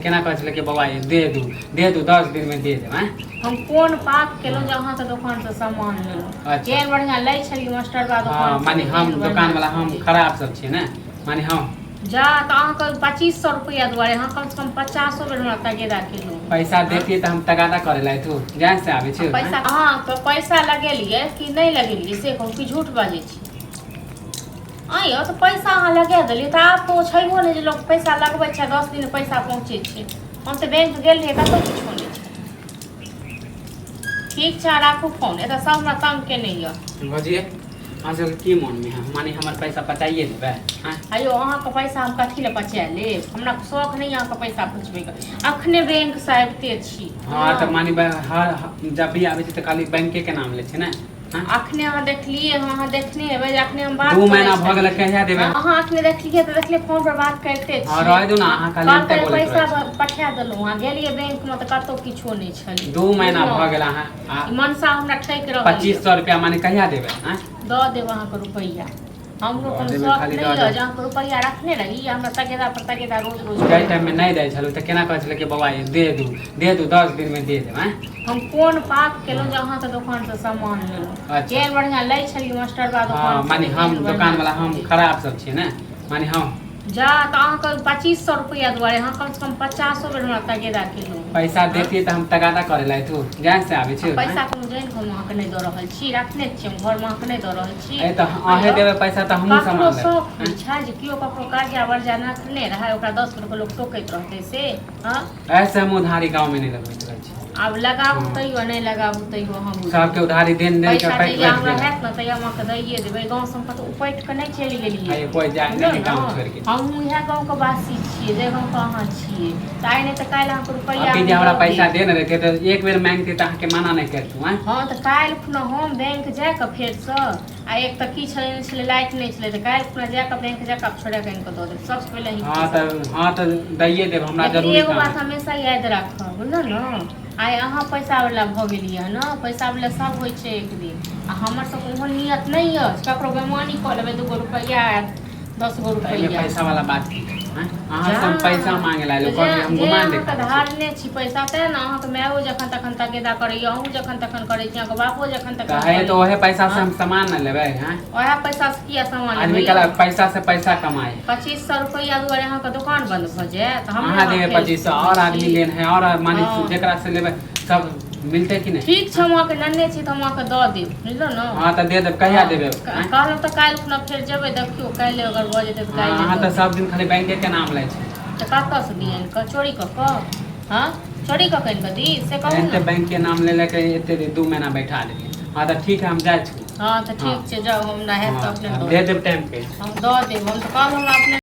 केना कह छले कि बाबा ये दे दू 10 दिन में दे देब। हम कोन पाप केलहुँ जे अहाँके दोकान से सामान लेलहुँ। अच्छा। केहन बढ़िया लै छलियै मास्टर बा दोकान से। मानी हम दुकान वाला हम खराब सब छियै ने, मानी हम जा तऽ अहाँके 2500 रुपया दुआरे अहाँ कम से कम 50 बेर हमरा तगेदा केलहुँ। पैसा देतियै तऽ हम तगादा करे ला तू जान से आबै छै पैसा अहाँके पैसा लगेलियै कि नहीं लगेलियै से कहू कि झूठ बाजै छी। आइयो तो पैसा अहाँ लगा देलियै तऽ आब तो छैहो नहि जे लोग पैसा लगबै छै 10 दिन पैसा पहुँचे छै। हम तऽ बैंक गेल रहियै कतहु किछो नहि छै। ठीक छै राखू फोन, एतऽ सब हमरा तंग केने यऽ। भजिए अहाँ की मन में है, मानी हमर पैसा पचाइए देबै। अयो अहाँके पैसा हम कथी लए पचा लेब, हमरा शौक नहीं अहाँके पैसा पुछबैके। अखने बैंक से आबिते छी। हाँ तऽ मानी जब भी आबै छै तऽ खाली बैंके के नाम लै छै ने। अखने अहाँ देखलिए, अहाँ देखने हेबै, अखने हम बात 2 महीना भ गेल कहिया देबै। अहाँ अखने देखलिए तऽ देखलिए फोन पर बात करते छी। हां रह दू ना, अहाँ खाली हम बोलैत रहै छी। पैसा पठा देलहुँ, अहाँ गेलिए बैंक में तऽ कतौ किछो नहीं छलै। 2 महीना भ गेल। अहाँ मनसा हमरा ठैक रहल 2500 रुपया माने कहिया देबै। दऽ देब अहाँके रुपैया, हमरो कोनो शौक नहीं है जे अहाँके रुपैया रखने रही। हमरा तगेदा पर तगेदा रोज रोज जाय टाइम में नहीं दै छलु तऽ केना कहै छलै कि बाबा ये दे दू 10 दिन में दे देब। हम कोन पाप केलहुँ जे अहाँके दोकान से सामान लेलहुँ। केहन बढ़िया लै छलियै मास्टर बा दोकान से। मानी हम दुकान वाला हम खराब सब छियै ने, मानी हम जा तऽ अहाँके 2500 रुपया दुआरे अहाँ कम से कम 50 बेर हमरा तगेदा केलहुँ। पैसा देतियै तऽ हम तगादा करे ला तू जान से आबै छै। पैसा कोनो जानि के हम अहाँके नहीं दऽ रहल छी, रखने छियै हम घर में अहाँके नहीं दऽ रहल छी। ए तऽ अहे देबै पैसा तऽ हमहूँ सामान लेब। शौक छै जे केओ ककरो कर्जा वर्जा रखने रहै ओकरा 10 रुपया लोग टोकैत रहतै से। ऐसे हम उधारी गाँव में नहीं लगबैत रहै छी। अब लगाबू तैयो नहीं लगाबू तैयो हम सबके उधारी देन के पैसा पैक जहिया हमरा हैत न तहिया हम अहाँके दैये देबै। गाँव से हम उपैट के नहीं चलि गेलियै। कोई जाय नहीं गाँव छोड़ के। हमहूँ इएह गाँव के वासी छियै जे गाँव के अहाँ छियै। तऽ आइ नहीं तऽ काल्हि अहाँके रुपैया अभी जे हमरा पैसा देने रहते तऽ एक बेर मांगते तऽ अहाँके मना नहीं करतू। हाँ तऽ काल्हि खुना हम बैंक जाके फेरसँ आ एक तऽ की छलै नहीं छलै लाइट नहीं छलै तऽ काल्हि खुना जाके बैंक जाके छोड़ा के इनको दऽ देब सबसे पहले ही। हाँ तऽ दैये देब हमरा जरूरी। एगो बात हमेशा याद राखब बुझलौ न, आइ अहाँ पैसा वाला भऽ गेलियै न, पैसा वाला सब होइ छै एक दिन। आ हमर सबके ओहन नियत नहीं अछि ककरो बेमानी कऽ लेबै 2 गो रुपैया 10 गो रुपैया। पैसा वाला बात की अहाँ सब पैसा मांगे ला लोग हम घुमा दे। अहाँ धारने छी पैसा ते न अहाँके मायो जखन तखन तगेदा करैय, अहूँ जखन तखन करै छी, अहाँके बापो जखन तखन है तो ओहे पैसा से हम सामान न लेबै। ओहे पैसा से किया सामान लेबै। आदमी कहला पैसा से पैसा कमाए। 2500 रुपया दुआरे अहाँके दुकान बंद भ जायत। अहाँ देबै 2500 और आदमी लेन है और मानी जेकरा से लेबै सब मिलते कि नहीं। ठीक छै हम अहाँके नन्हे छी तऽ हम अहाँके दऽ देब बुझलौ न। हां तऽ दे देब कहिया देबै। कहलहुँ तऽ काल्हि खुना फेर जेबै देखियो काल्हि अगर भऽ जेतै तऽ काल्हि। अहाँ तऽ सब दिन खाली बैंके के नाम लै छै तऽ कतऽ से दियन क चोरी क हां चोरी क कइन क दी से कहू न। बैंक के नाम ले लेके एते 2 महीना बैठा देलिए। हां तऽ ठीक है हम जाय छी। हां तऽ ठीक छै जाउ, हमरा हैत तऽ अपने दे देब टाइम पे हम दऽ देब। हम तऽ कहलहुँ अपने